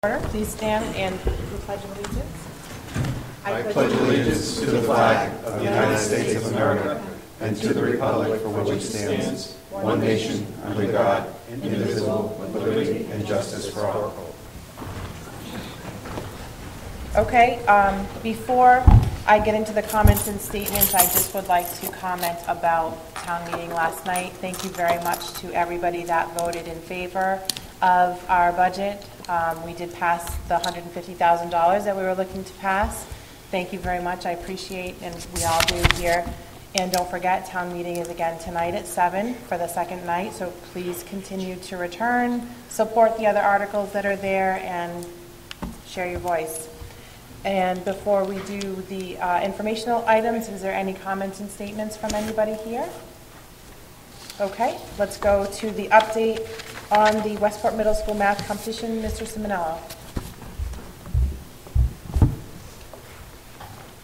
Please stand and the Pledge of Allegiance. I pledge allegiance to the flag of the United States of America and to the republic for which it stands, one nation, under God, indivisible, with liberty and justice for all. Okay, before I get into the comments and statements, I just would like to comment about town meeting last night. Thank you very much to everybody that voted in favor of our budget. We did pass the $150,000 that we were looking to pass. Thank you very much. I appreciate, and we all do here. And don't forget, town meeting is again tonight at 7 for the second night, so please continue to return, support the other articles that are there, and share your voice. And before we do the informational items, is there any comments and statements from anybody here? Okay, let's go to the update on the Westport Middle School math competition. Mr. Simonello.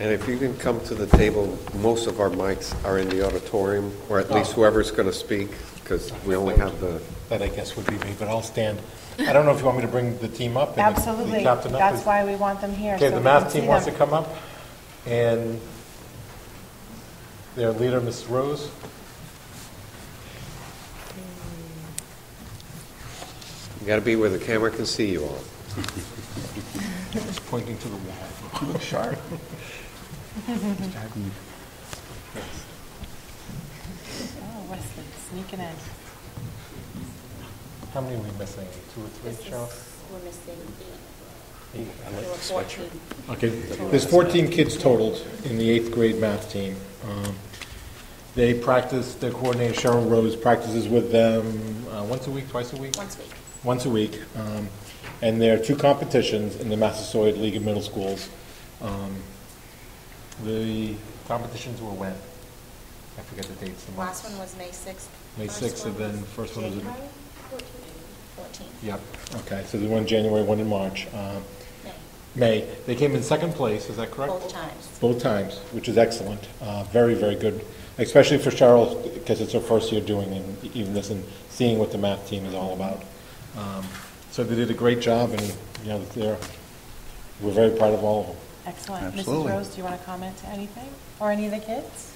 And if you can come to the table, most of our mics are in the auditorium, or at least whoever's going to speak, because we only have the... That, I guess, would be me, but I'll stand. I don't know if you want me to bring the team up. And Absolutely. the captain up. That's why we want them here. Okay, so the math team wants to come up. And their leader, Ms. Rose. You got to be where the camera can see you all. Just pointing to the wall. You look sharp. Oh, Wesley, sneaking in. How many are we missing? 2 or 3, Cheryl? We're missing 8. I like There were the sweatshirt. 14. Okay, there's 14 kids totaled in the 8th grade math team. They practice, their coordinator, Cheryl Rose, practices with them once a week, twice a week? Once a week. Once a week. And there are 2 competitions in the Massasoit League of Middle Schools. The competitions were when? I forget the dates. The Last one was May 6th. May 6th, and then first one was in... January 14th. Yep, okay, so there's one in January, one in March. May. May. They came in second place, is that correct? Both times. Both times, which is excellent. Very, very good, especially for Cheryl, because it's her first year doing even this and seeing what the math team is all about. So they did a great job, and we're very proud of all of them. Excellent. Absolutely. Mrs. Rose, do you want to comment to anything? Or any of the kids?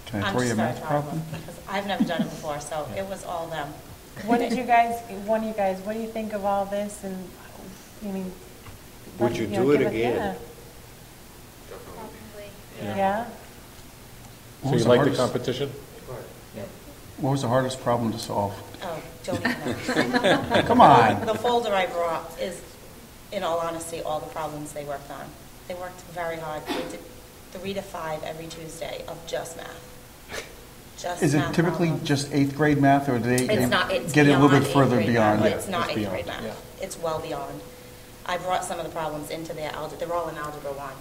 Can I I'm throw you a just very math proud of problem? them because I've never done it before, so it was all them. What did you guys, what do you think of all this? And, I mean... Would you do it give again? Yeah? So What was you the like the hardest- competition? What was the hardest problem to solve? Oh, don't even know. Come on. The folder I brought is, in all honesty, all the problems they worked on. They worked very hard. They did 3 to 5 every Tuesday of just math. Just Is it math typically problems. just 8th grade math, or do they It's not, it's get it a little beyond bit further 8th grade beyond? math. Yeah, It's not it's 8th grade beyond, math. yeah. It's well beyond. I brought some of the problems into their algebra, they're all in Algebra 1,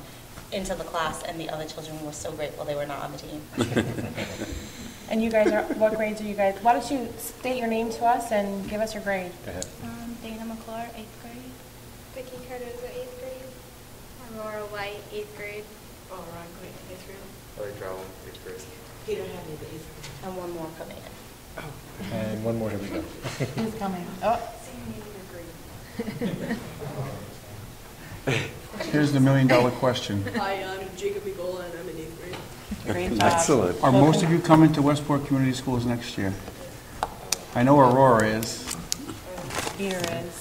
into the class, and the other children were so grateful they were not on the team. And you guys are, what grades are you guys? Why don't you state your name to us and give us your grade? Go ahead. Dana McClure, 8th grade. Vicky Cardozo, 8th grade. Aurora White, 8th grade. Oh, Ron Quinn, 8th grade. Larry Drowell, 8th grade. Peter Henry, the 8th grade. And one more coming in. And one more, here we go. Who's coming? Oh, Here's the $1 million question. Hi, I'm Jacob Egola, and I'm in 8th grade. great job. Excellent. Are most of you coming to Westport Community Schools next year? I know Aurora is. Peter is.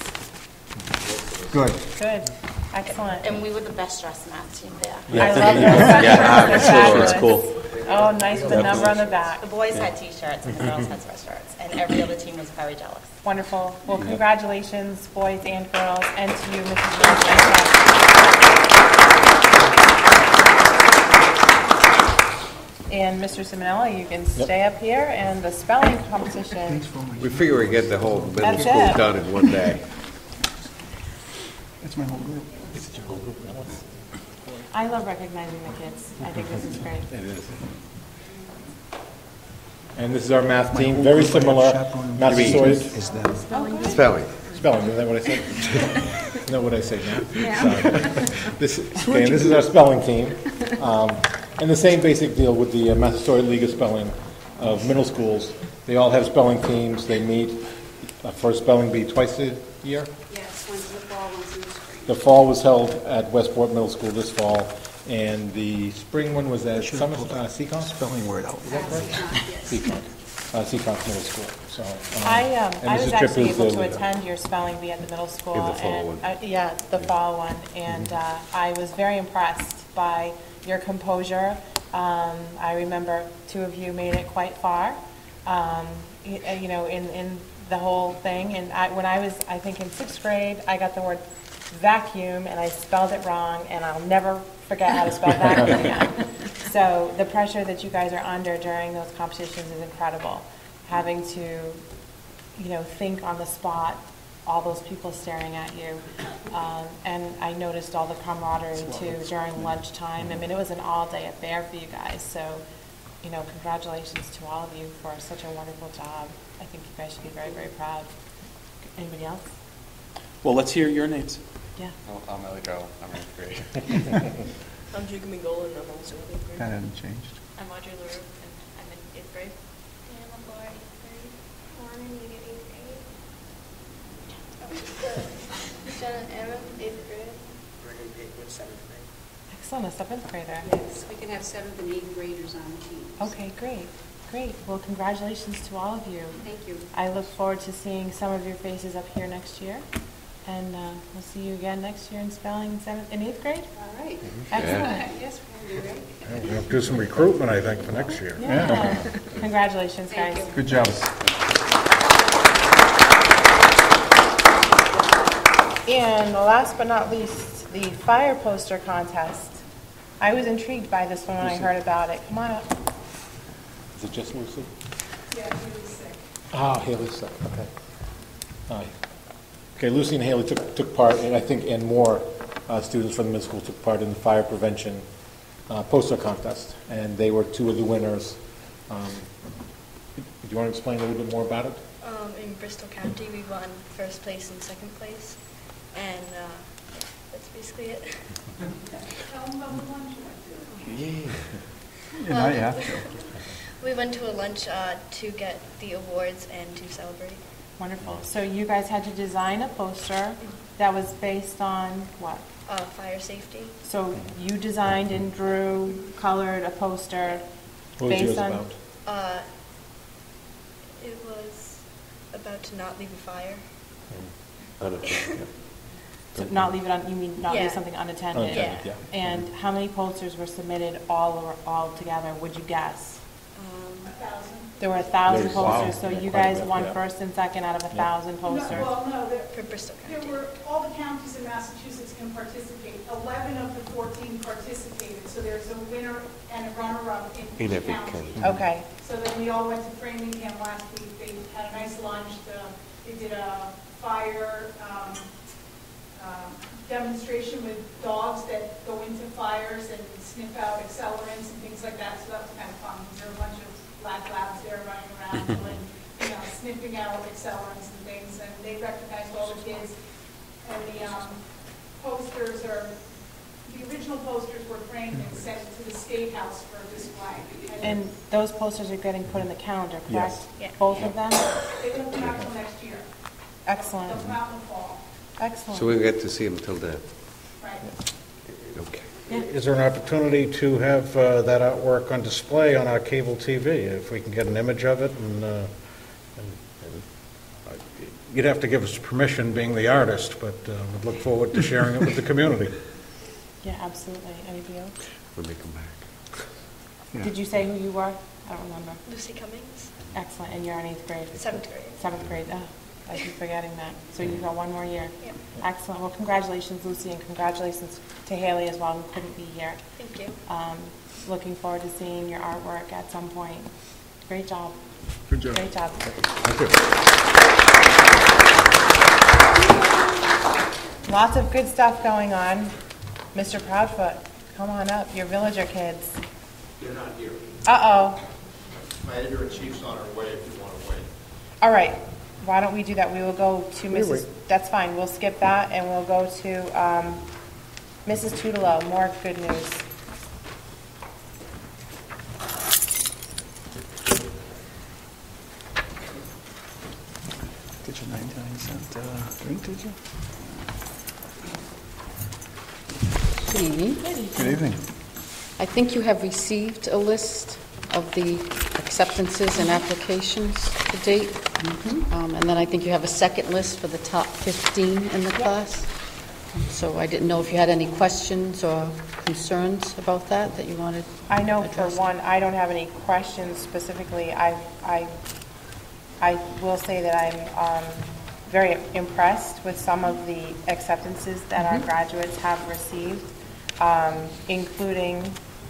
Good. Good. Excellent. And we were the best dressed math team there. I love those. Yeah, That's absolutely. It's fabulous. Oh, nice with the number on the back. The boys had T-shirts and the girls had sweatshirts, and every other team was very jealous. Wonderful. Well, congratulations, boys and girls, and to you, Mrs. Rose. And Mr. Simonelli, you can stay up here, and the spelling competition. We figure we get the whole middle That's school it. done in one day. That's my whole group. I love recognizing the kids. I think this is great. It is. And this is our math team, very similar. Massasoit Spelling. spelling, isn't that what I said? Isn't that what I say now? Yeah. This is our spelling team. And the same basic deal with the Massasoit League of Spelling of middle schools. They all have spelling teams. They meet for a spelling bee twice a year? Yes, one's in the fall, one's in the spring. The fall was held at Westport Middle School this fall, and the spring one was at Seacon? Spelling word out. Is that correct? Yes. Seacon, Seacon Middle School, so. I and was Mrs. actually Tripp is able the to leader. attend your spelling bee at the middle school. In the fall one. Yeah, the fall one, and I was very impressed by your composure. I remember two of you made it quite far, you know, in the whole thing. And when I was, I think, in 6th grade, I got the word vacuum, and I spelled it wrong, and I'll never forget how to spell vacuum again. So the pressure that you guys are under during those competitions is incredible. Having to, you know, think on the spot, all those people staring at you. And I noticed all the camaraderie too during lunchtime. I mean, it was an all-day affair for you guys. So, you know, congratulations to all of you for such a wonderful job. I think you guys should be very, very proud. Anybody else? Well, let's hear your names. Yeah. I'm Ellie Go. I'm in 8th grade. I'm Jacob McGolan, I'm also in 8th grade. That hasn't changed. I'm Audrey LaRue, and I'm in 8th grade. And I'm Laura, 8th grade. Lauren and Megan, 8th grade. Jenna and Aaron, 8th grade. Brennan Patewood, 7th grade. Excellent, a 7th grader. Yes, we can have 7th and 8th graders on the team. Okay, great. Great. Well, congratulations to all of you. Thank you. I look forward to seeing some of your faces up here next year. And we'll see you again next year in spelling in 7th and 8th grade. All right. Excellent. Yes, we're going to do that. We'll do some recruitment, I think, for next year. Yeah. Congratulations, Thank guys. you. Good job. And last but not least, the fire poster contest. I was intrigued by this one when I heard about it. Come on up. Is it just Lucy? Yeah, really sick. Ah, Haley's sick, okay. Aye. Okay, Lucy and Haley took part, and I think, and more students from the middle school took part in the fire prevention poster contest, and they were two of the winners. Do you want to explain a little bit more about it? In Bristol County, we won 1st place and 2nd place, and that's basically it. Tell them about the lunch you went to. Yeah, now you have to. We went to a lunch to get the awards and to celebrate. Wonderful. So you guys had to design a poster that was based on what? Fire safety. So you designed and drew, colored a poster What was yours based on... about? It was about to not leave a fire. So not leave it on, you mean not leave Yeah. something unattended? Unattended, yeah. And how many posters were submitted all together, would you guess? 1,000. There were 1,000 Wow. posters, so Yeah, you quite a guys bit, won yeah. 1st and 2nd out of 1,000 posters. Well, no, For Bristol there County. were, all the counties in Massachusetts can participate. 11 of the 14 participated, so there's a winner and a runner-up in In each every county. county. Okay, So then we all went to Framingham last week. They had a nice lunch. They did a fire demonstration with dogs that go into fires and sniff out accelerants and things like that. So that was kind of fun. There were a bunch of black labs there running around doing, sniffing out accelerants and things. And they recognized all the kids. And the posters the original posters were framed and sent to the State House for display. and those posters are getting put in the calendar, correct? Yes. Yeah. Both of them? They won't come out till next year. Excellent, They'll come out in the fall. excellent. So we get to see them till then. Right. Okay. Is there an opportunity to have that artwork on display on our cable TV, if we can get an image of it? And you'd have to give us permission, being the artist, but we'd look forward to sharing it with the community. Yeah, absolutely. Anybody else? When they come back. Yeah. Did you say who you were? I don't remember. Lucy Cummings, Excellent, and you're in 8th grade? 7th grade. 7th grade, oh, I keep forgetting that. So you got one more year? Yep. Excellent, well, congratulations, Lucy, and congratulations to Haley as well, who couldn't be here. Thank you. Looking forward to seeing your artwork at some point. Great job. Good job. Great job. Thank you. Lots of good stuff going on. Mr. Proudfoot, come on up, your villager kids. They're not here. Uh-oh. My editor-in-chief's on her way if you want to wait. All right, why don't we do that? We will go to Mrs., that's fine, we'll skip that, and we'll go to Mrs. Tudelo, more good news. Get your 99-cent drink, did Good evening. I think you have received a list of the acceptances and applications to date. And then I think you have a second list for the top 15 in the class. So I didn't know if you had any questions or concerns about that you wanted I know for addressed. one, I don't have any questions specifically. I will say that I'm very impressed with some of the acceptances that our graduates have received, including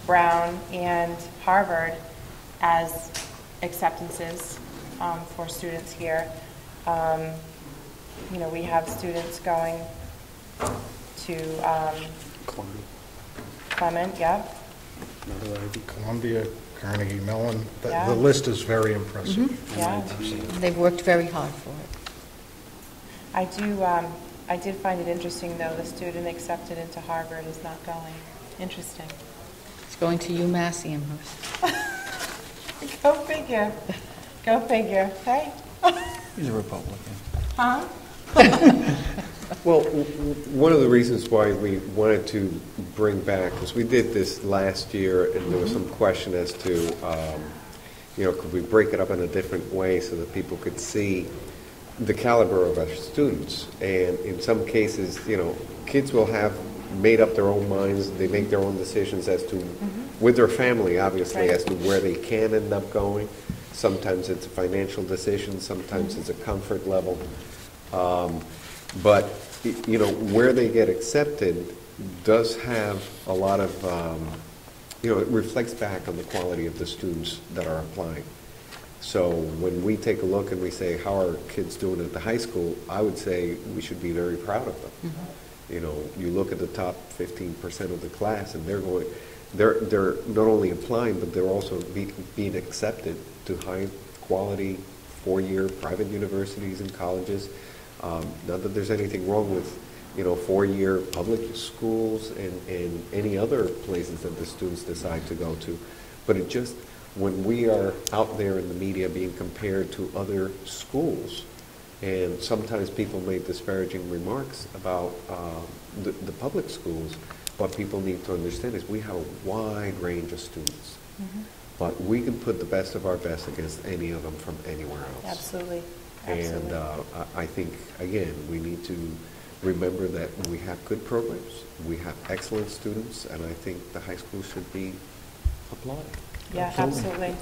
Brown and Harvard as acceptances for students here. We have students going to Clement, yeah. Columbia, Carnegie Mellon, Yeah. the list is very impressive. Yeah. They've worked very hard for it. I did find it interesting, though, the student accepted into Harvard is not going. Interesting. It's going to UMass Amherst. Go figure. Go figure. Hey? He's a Republican. Huh? Well, one of the reasons why we wanted to bring back, because we did this last year, and there was some question as to, could we break it up in a different way so that people could see the caliber of our students. And in some cases, kids will have made up their own minds. They make their own decisions as to, with their family, obviously, Right. as to where they can end up going. Sometimes it's a financial decision. Sometimes it's a comfort level. But where they get accepted does have a lot of, it reflects back on the quality of the students that are applying. So when we take a look and we say, how are kids doing at the high school, I would say we should be very proud of them. You look at the top 15% of the class, and they're not only applying, but they're also being accepted to high quality 4-year private universities and colleges. Not that there's anything wrong with, 4-year public schools and any other places that the students decide to go to. But it just, when we are out there in the media being compared to other schools, and sometimes people make disparaging remarks about the public schools, what people need to understand is we have a wide range of students. But we can put the best of our best against any of them from anywhere else. Absolutely. And I think, again, we need to remember that we have good programs, we have excellent students, and I think the high school should be applauded. Yeah, absolutely.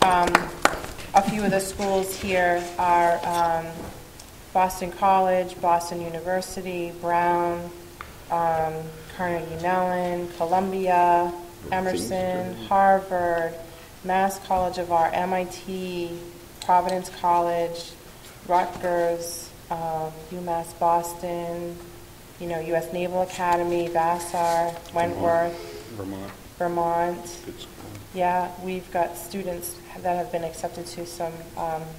A few of the schools here are Boston College, Boston University, Brown, Carnegie Mellon, Columbia, Emerson, Harvard, Mass College of Art, MIT, Providence College, Rutgers, UMass Boston, U.S. Naval Academy, Vassar, Wentworth, Vermont. Good school. Yeah, we've got students that have been accepted to some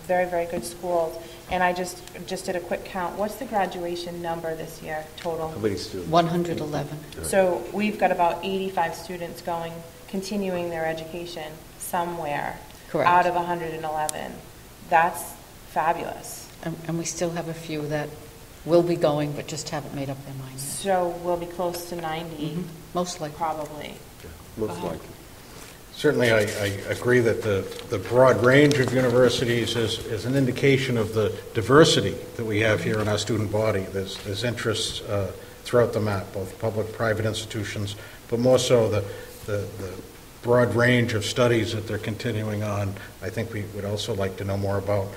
very, very good schools. And I just did a quick count. What's the graduation number this year total? How many students? 111. So we've got about 85 students continuing their education somewhere. Correct. Out of 111. That's fabulous. And we still have a few that will be going, but just haven't made up their mind yet. So we'll be close to 90. Most likely. Probably. Most likely. Certainly, I agree that the broad range of universities is an indication of the diversity that we have here in our student body. There's interests throughout the map, both public, private institutions, but more so the broad range of studies that they're continuing on. I think we would also like to know more about.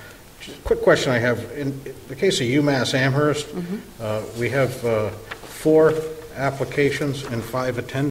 Just a quick question I have. In the case of UMass Amherst, we have 4 applications and 5 attendants.